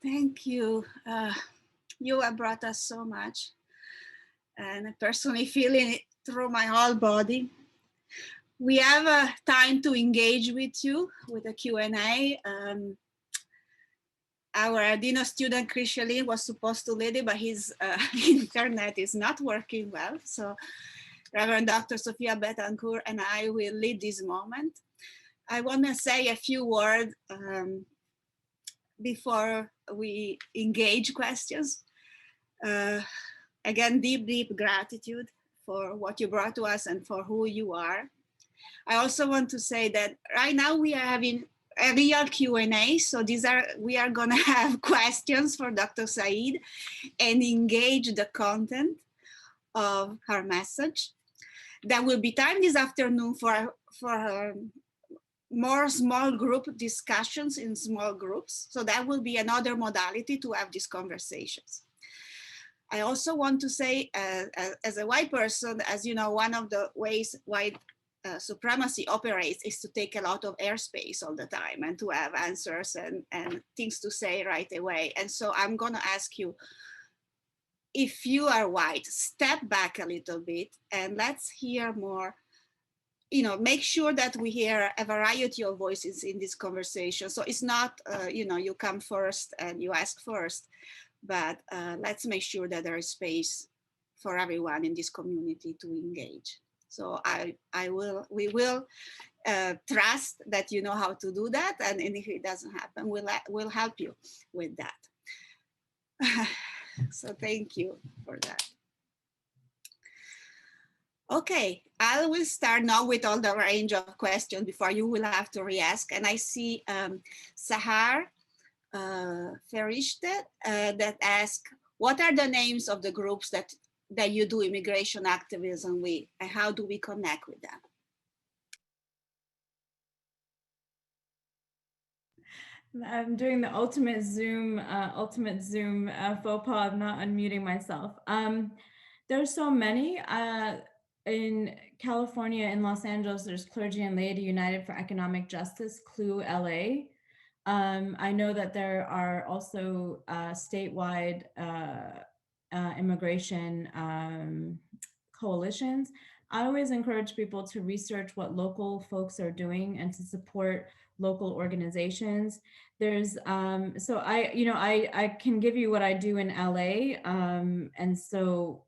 Thank you. You have brought us so much, and I personally feeling it through my whole body. We have time to engage with you with a Q&A. Our Dino student, Christian, was supposed to lead it, but his internet is not working well. So Reverend Dr. Sophia Betancourt and I will lead this moment. I want to say a few words before we engage questions. Again, deep gratitude for what you brought to us and for who you are. I also want to say that right now we are having a real Q&A. So we are gonna have questions for Dr. Syeed and engage the content of her message. There will be time this afternoon for more small group discussions in small groups. So that will be another modality to have these conversations. I also want to say, as a white person, as you know, one of the ways white supremacy operates is to take a lot of airspace all the time and to have answers and things to say right away. And so I'm gonna ask you, if you are white, step back a little bit and let's hear more. Make sure that we hear a variety of voices in this conversation. So it's not, you come first and you ask first, but let's make sure that there is space for everyone in this community to engage. So we will trust that you know how to do that, and if it doesn't happen, we'll help you with that. So thank you for that. Okay, I will start now with all the range of questions before you will have to re-ask. And I see Sahar Ferishte that asks, what are the names of the groups that you do immigration activism with, and how do we connect with them? I'm doing the ultimate Zoom faux pas of not unmuting myself. There's so many. In California, in Los Angeles, there's Clergy and Laity United for Economic Justice, CLU LA. I know that there are also statewide immigration coalitions. I always encourage people to research what local folks are doing and to support local organizations. There's so I can give you what I do in LA, and so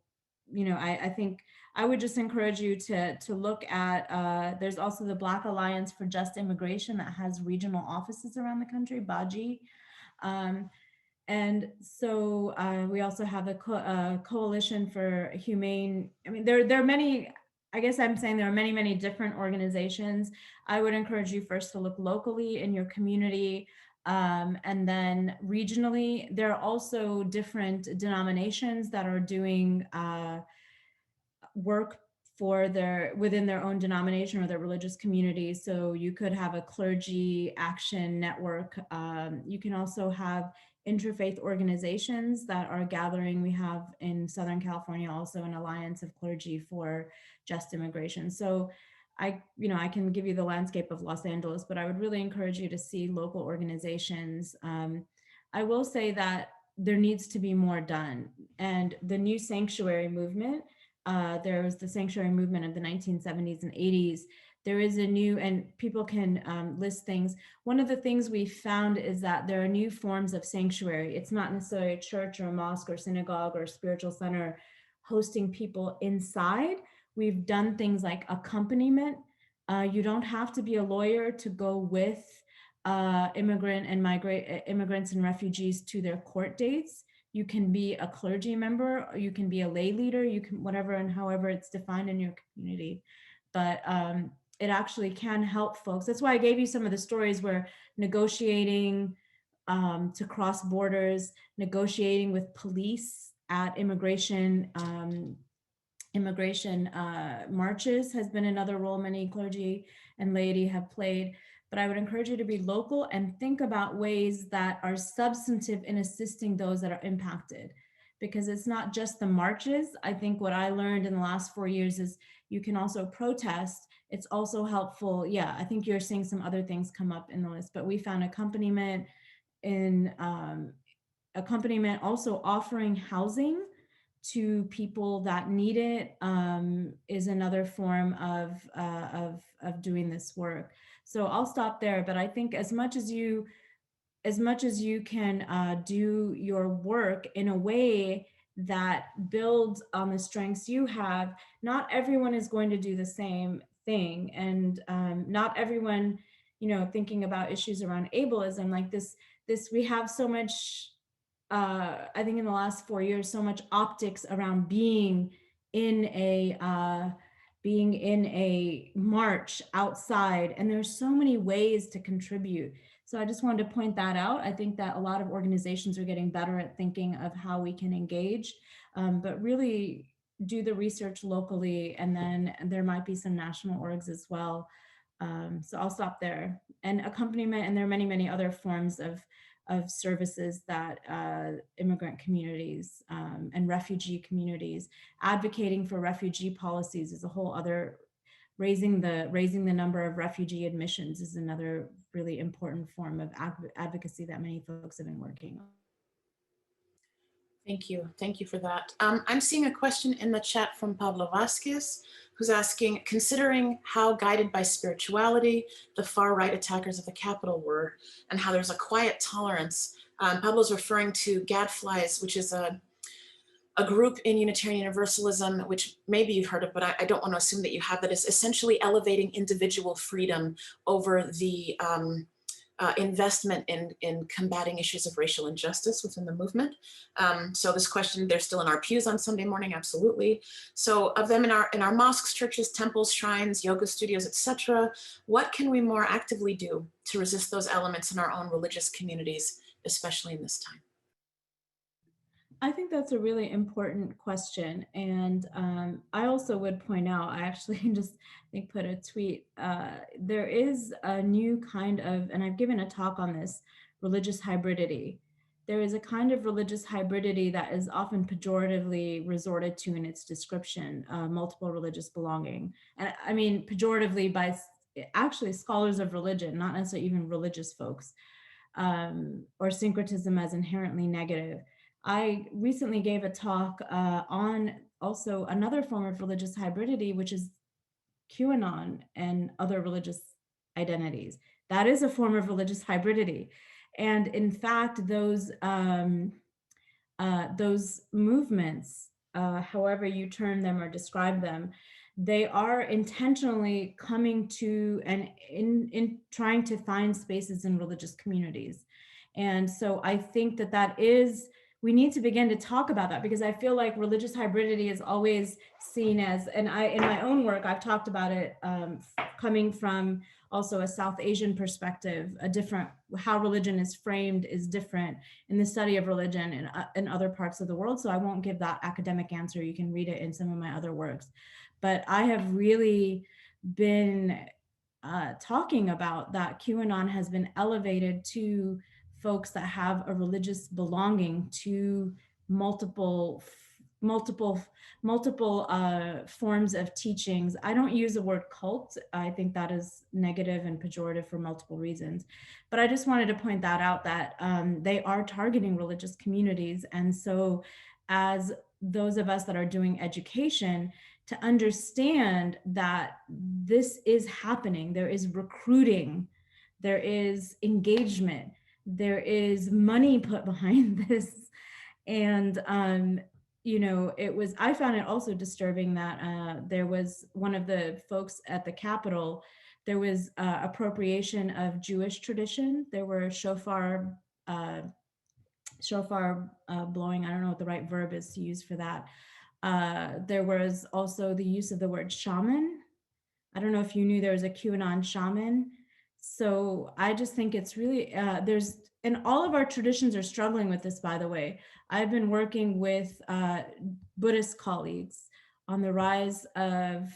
I think I would just encourage you to look at, there's also the Black Alliance for Just Immigration that has regional offices around the country, BAJI. And so we also have a coalition for humane, there are many, I guess I'm saying there are many different organizations. I would encourage you first to look locally in your community, and then regionally. There are also different denominations that are doing work within their own denomination or their religious community. So you could have a clergy action network. You can also have interfaith organizations that are gathering. We have in Southern California also an alliance of clergy for just immigration. So I can give you the landscape of Los Angeles, but I would really encourage you to see local organizations. I will say that there needs to be more done. And the new sanctuary movement, there was the sanctuary movement of the 1970s and 80s. There is a new, and people can list things. One of the things we found is that there are new forms of sanctuary. It's not necessarily a church or a mosque or synagogue or spiritual center hosting people inside. We've done things like accompaniment. You don't have to be a lawyer to go with immigrants and refugees to their court dates. You can be a clergy member, or you can be a lay leader, you can whatever and however it's defined in your community. But it actually can help folks. That's why I gave you some of the stories where negotiating to cross borders, negotiating with police at immigration marches has been another role many clergy and laity have played. But I would encourage you to be local and think about ways that are substantive in assisting those that are impacted, because it's not just the marches. I think what I learned in the last 4 years is you can also protest. It's also helpful. Yeah, I think you're seeing some other things come up in the list, but we found accompaniment in accompaniment also offering housing to people that need it is another form of doing this work. So I'll stop there, but I think as much as you can do your work in a way that builds on the strengths you have, not everyone is going to do the same thing. And not everyone, thinking about issues around ableism, like this we have so much, I think in the last 4 years, so much optics around in a being in a march outside, and there's so many ways to contribute. So I just wanted to point that out. I think that a lot of organizations are getting better at thinking of how we can engage, but really do the research locally, and then there might be some national orgs as well. So I'll stop there. And accompaniment, and there are many, many other forms of services that immigrant communities and refugee communities, advocating for refugee policies is a whole other, raising the number of refugee admissions is another really important form of advocacy that many folks have been working on. Thank you. Thank you for that. I'm seeing a question in the chat from Pablo Vasquez, who's asking, considering how guided by spirituality the far right attackers of the Capitol were, and how there's a quiet tolerance. Pablo's referring to Gadflies, which is a group in Unitarian Universalism, which maybe you've heard of, but I don't want to assume that you have, that is essentially elevating individual freedom over the investment in combating issues of racial injustice within the movement. So this question, they're still in our pews on Sunday morning, absolutely. So of them in our mosques, churches, temples, shrines, yoga studios, etc., what can we more actively do to resist those elements in our own religious communities, especially in this time? I think that's a really important question. And I also would point out, I actually just put a tweet, there is a new kind of, and I've given a talk on this, religious hybridity. There is a kind of religious hybridity that is often pejoratively resorted to in its description, multiple religious belonging. And I mean, pejoratively by actually scholars of religion, not necessarily even religious folks, or syncretism as inherently negative. I recently gave a talk on also another form of religious hybridity, which is QAnon and other religious identities. That is a form of religious hybridity. And in fact, those movements, however you term them or describe them, they are intentionally coming to and in trying to find spaces in religious communities. And so I think that is, we need to begin to talk about that, because I feel like religious hybridity is always seen as, and in my own work, I've talked about it coming from also a South Asian perspective, a different, how religion is framed is different in the study of religion in other parts of the world. So I won't give that academic answer. You can read it in some of my other works. But I have really been talking about that QAnon has been elevated to folks that have a religious belonging to multiple forms of teachings. I don't use the word cult. I think that is negative and pejorative for multiple reasons. But I just wanted to point that out, that they are targeting religious communities. And so as those of us that are doing education, to understand that this is happening, there is recruiting, there is engagement, there is money put behind this. And I found it also disturbing that there was one of the folks at the Capitol, there was appropriation of Jewish tradition. There were shofar blowing. I don't know what the right verb is to use for that. There was also the use of the word shaman. I don't know if you knew there was a QAnon shaman. So I just think it's really, and all of our traditions are struggling with this, by the way. I've been working with Buddhist colleagues on the rise of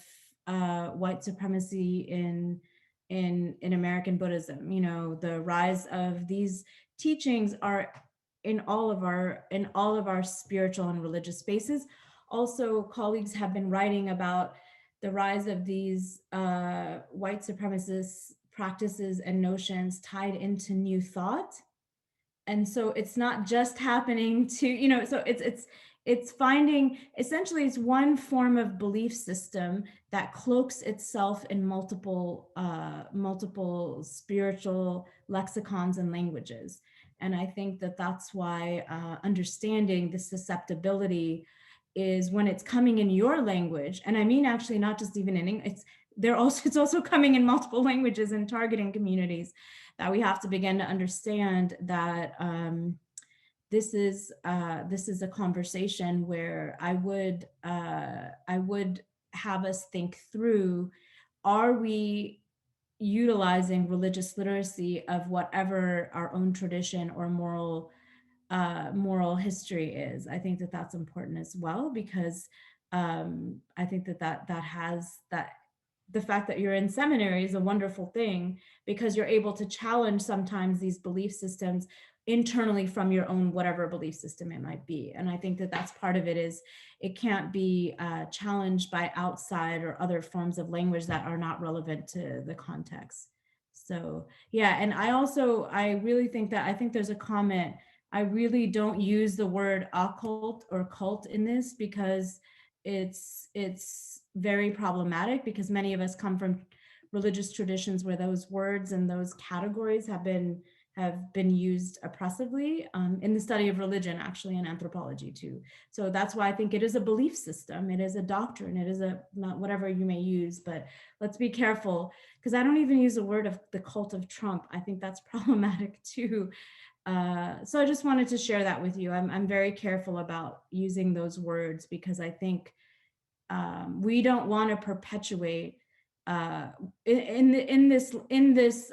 white supremacy in American Buddhism. The rise of these teachings are in all of our spiritual and religious spaces. Also, colleagues have been writing about the rise of these white supremacist practices and notions tied into New Thought. and so it's not just happening to, you know, so it's finding, essentially it's one form of belief system that cloaks itself in multiple spiritual lexicons and languages. And I think that that's why understanding the susceptibility is when it's coming in your language, and I mean actually not just even in English, it's also coming in multiple languages and targeting communities, that we have to begin to understand that this is a conversation where I would have us think through: are we utilizing religious literacy of whatever our own tradition or moral history is? I think that that's important as well, because I think that has that. The fact that you're in seminary is a wonderful thing, because you're able to challenge sometimes these belief systems internally from your own whatever belief system it might be. And I think that that's part of it, is it can't be challenged by outside or other forms of language that are not relevant to the context. So yeah, and I really think that, I think there's a comment, I really don't use the word occult or cult in this, because it's very problematic, because many of us come from religious traditions where those words and those categories have been used oppressively in the study of religion, actually, in anthropology too. So that's why I think it is a belief system, it is a doctrine, it is a, not whatever you may use, but let's be careful, because I don't even use the word of the cult of Trump. I think that's problematic too. So I just wanted to share that with you. I'm very careful about using those words, because I think we don't want to perpetuate in this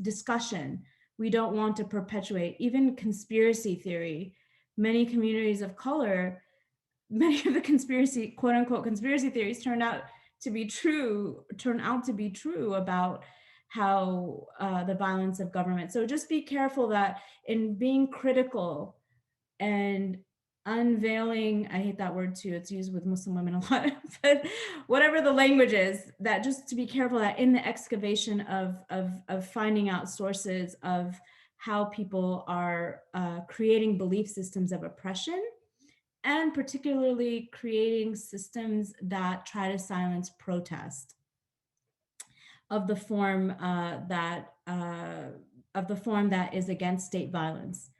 discussion. We don't want to perpetuate even conspiracy theory. Many communities of color, many of the conspiracy, quote unquote, conspiracy theories turn out to be true about how the violence of government. So just be careful that in being critical and unveiling, I hate that word too, it's used with Muslim women a lot, but whatever the language is, that just to be careful that in the excavation of finding out sources of how people are creating belief systems of oppression, and particularly creating systems that try to silence protest of the form that is against state violence.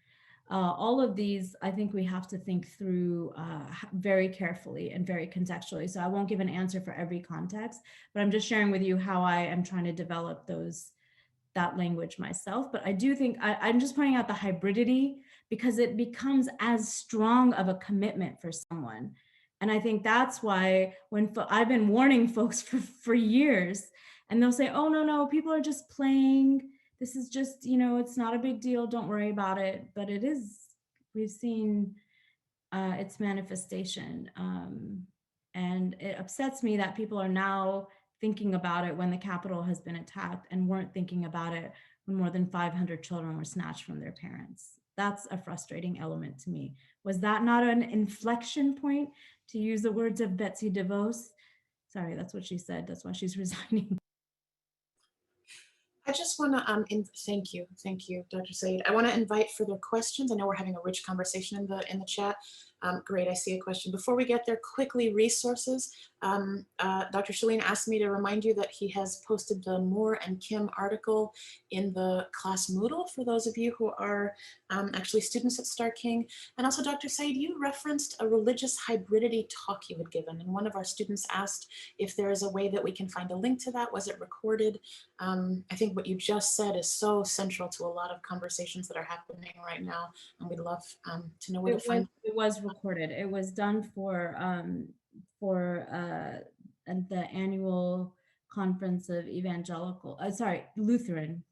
All of these, I think we have to think through very carefully and very contextually. So I won't give an answer for every context, but I'm just sharing with you how I am trying to develop that language myself. But I do think I'm just pointing out the hybridity, because it becomes as strong of a commitment for someone. And I think that's why when I've been warning folks for years, and they'll say, oh, no, people are just playing. This is just, it's not a big deal. Don't worry about it. But it is, we've seen its manifestation. And it upsets me that people are now thinking about it when the Capitol has been attacked, and weren't thinking about it when more than 500 children were snatched from their parents. That's a frustrating element to me. Was that not an inflection point, to use the words of Betsy DeVos? Sorry, that's what she said. That's why she's resigning. I just want to thank you, Dr. Syeed. I want to invite further questions. I know we're having a rich conversation in the chat. Great, I see a question. Before we get there, quickly, resources. Dr. Shalene asked me to remind you that he has posted the Moore and Kim article in the class Moodle for those of you who are actually students at Starr King. And also, Dr. Syeed, you referenced a religious hybridity talk you had given, and one of our students asked if there is a way that we can find a link to that. Was it recorded? I think what you just said is so central to a lot of conversations that are happening right now, and we'd love to know where to find. It was recorded. It was done for the annual conference of Lutheran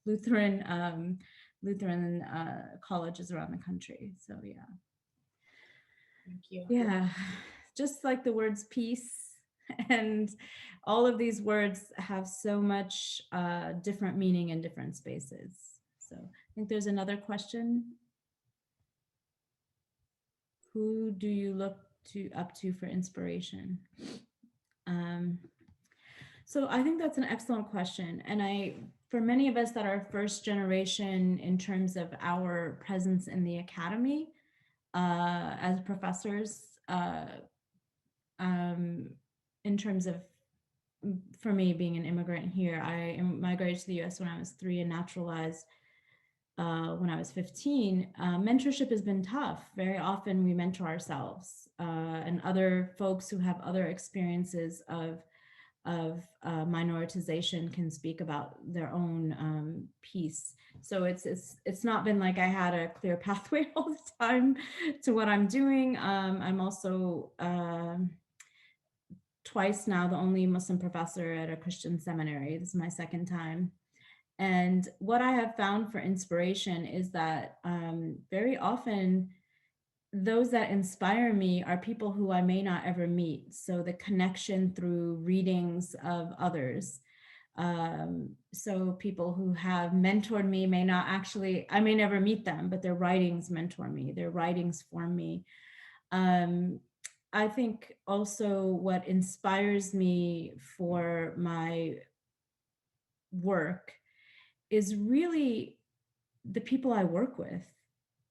colleges around the country. So yeah. Thank you. Yeah, just like the words peace and all of these words have so much different meaning in different spaces. So I think there's another question. Who do you look up to for inspiration? So I think that's an excellent question. And for many of us that are first generation in terms of our presence in the academy, as professors, in terms of, for me being an immigrant here, I migrated to the US when I was 3 and naturalized when I was 15. Mentorship has been tough. Very often we mentor ourselves and other folks who have other experiences of minoritization can speak about their own piece. So it's not been like I had a clear pathway all the time to what I'm doing. I'm also twice now the only Muslim professor at a Christian seminary. This is my second time. And what I have found for inspiration is that very often those that inspire me are people who I may not ever meet. So the connection through readings of others. So people who have mentored me may not actually, I may never meet them, but their writings mentor me, their writings form me. I think also what inspires me for my work is really the people I work with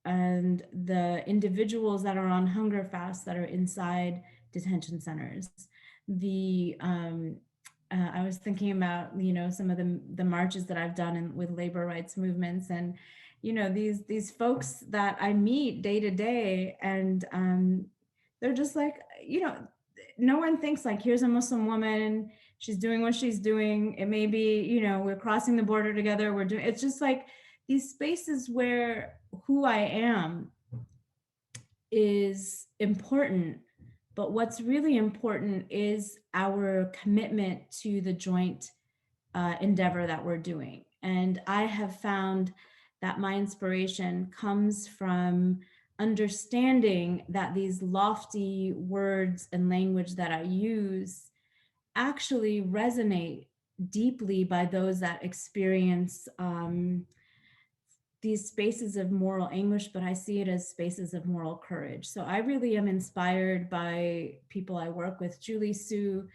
and the individuals that are on hunger fasts that are inside detention centers. I was thinking about, some of the marches that I've done with labor rights movements, and these folks that I meet day to day, and they're just like, no one thinks like, here's a Muslim woman, she's doing what she's doing. It may be, we're crossing the border together. It's just like these spaces where who I am is important. But what's really important is our commitment to the joint endeavor that we're doing. And I have found that my inspiration comes from understanding that these lofty words and language that I use actually resonate deeply by those that experience these spaces of moral anguish, but I see it as spaces of moral courage. So I really am inspired by people I work with. Julie Su,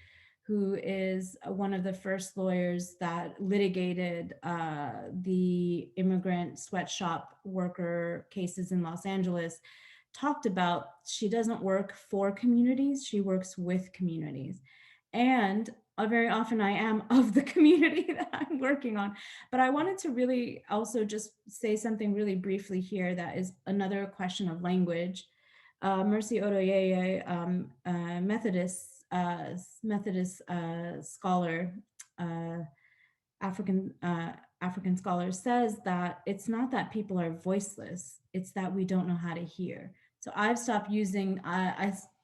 who is one of the first lawyers that litigated the immigrant sweatshop worker cases in Los Angeles, talked about she doesn't work for communities, she works with communities. And very often I am of the community that I'm working on. But I wanted to really also just say something really briefly here that is another question of language. Mercy Odoyeye, Methodist scholar, African scholar, says that it's not that people are voiceless, it's that we don't know how to hear. So I've stopped using,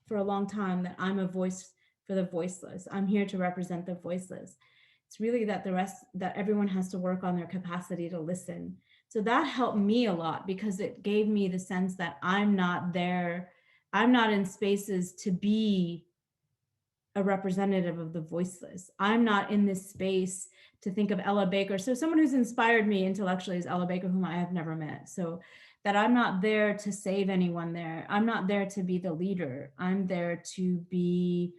for a long time, that I'm a voice for the voiceless. I'm here to represent the voiceless. It's really that that everyone has to work on their capacity to listen. So that helped me a lot because it gave me the sense that I'm not there. I'm not in spaces to be a representative of the voiceless. I'm not in this space to think of Ella Baker. So someone who's inspired me intellectually is Ella Baker, whom I have never met. So that I'm not there to save anyone there. I'm not there to be the leader. I'm there to be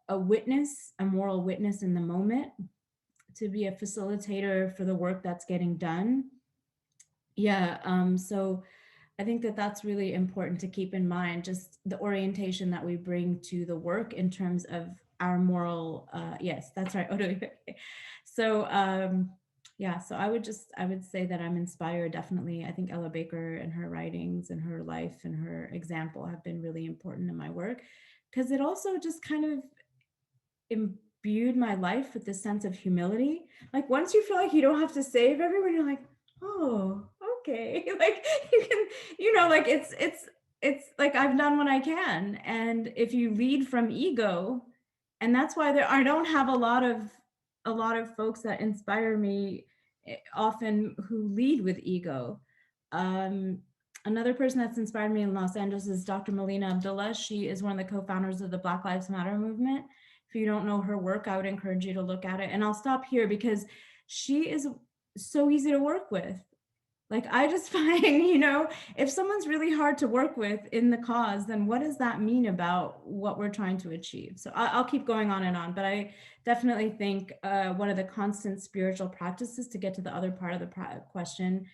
a witness, a moral witness in the moment, to be a facilitator for the work that's getting done. Yeah, so I think that that's really important to keep in mind, just the orientation that we bring to the work in terms of our moral, yes, that's right. So yeah, so I would say that I'm inspired, definitely. I think Ella Baker and her writings and her life and her example have been really important in my work, because it also just kind of imbued my life with this sense of humility. Like once you feel like you don't have to save everyone, you're like, oh, okay. Like you can, like it's like I've done what I can. And if you lead from ego, and that's why I don't have a lot of folks that inspire me often who lead with ego. Another person that's inspired me in Los Angeles is Dr. Melina Abdullah. She is one of the co-founders of the Black Lives Matter movement. If you don't know her work, I would encourage you to look at it. And I'll stop here because she is so easy to work with. Like, I just find, you know, if someone's really hard to work with in the cause, then what does that mean about what we're trying to achieve? So I'll keep going on and on, but I definitely think one of the constant spiritual practices, to get to the other part of the question,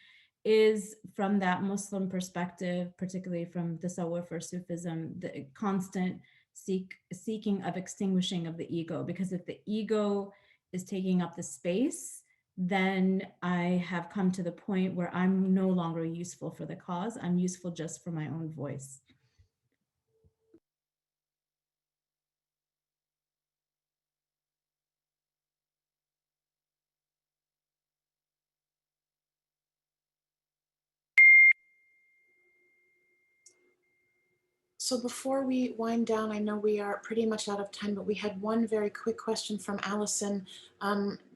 is from that Muslim perspective, particularly from Tasawwuf or Sufism, the constant seeking of extinguishing of the ego. Because if the ego is taking up the space, then I have come to the point where I'm no longer useful for the cause. I'm useful just for my own voice. So before we wind down, I know we are pretty much out of time, but we had one very quick question from Allison,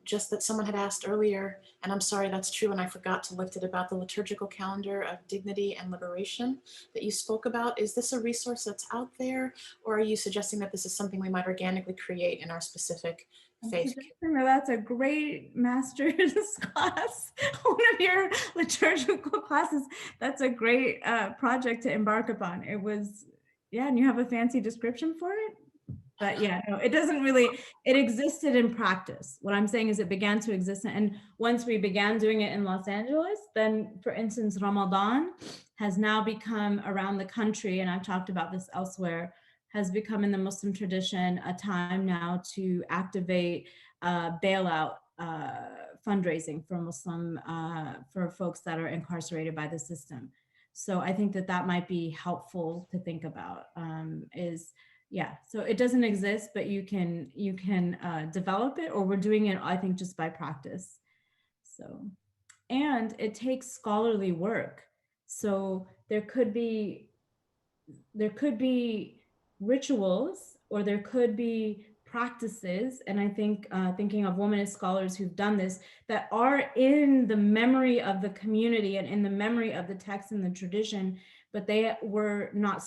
just that someone had asked earlier, and I'm sorry, that's true, and I forgot to lift it, about the liturgical calendar of dignity and liberation that you spoke about. Is this a resource that's out there, or are you suggesting that this is something we might organically create in our specific faith? That's a great master's class, one of your liturgical classes. That's a great project to embark upon. It was, yeah, and you have a fancy description for it? But yeah, no, it doesn't really, it existed in practice. What I'm saying is it began to exist. And once we began doing it in Los Angeles, then for instance, Ramadan has now become around the country, and I've talked about this elsewhere, has become in the Muslim tradition a time now to activate bailout fundraising for Muslim, for folks that are incarcerated by the system. So I think that that might be helpful to think about, yeah, so it doesn't exist, but you can develop it, or we're doing it, I think, just by practice. So, and it takes scholarly work. So there could be rituals, or there could be practices, and I think thinking of womanist scholars who've done this, that are in the memory of the community and in the memory of the text and the tradition, but they're not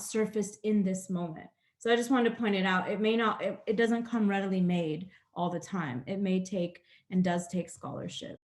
surfaced in this moment. So I just wanted to point it out. It may not, it doesn't come readily made all the time. It may take, and does take, scholarship.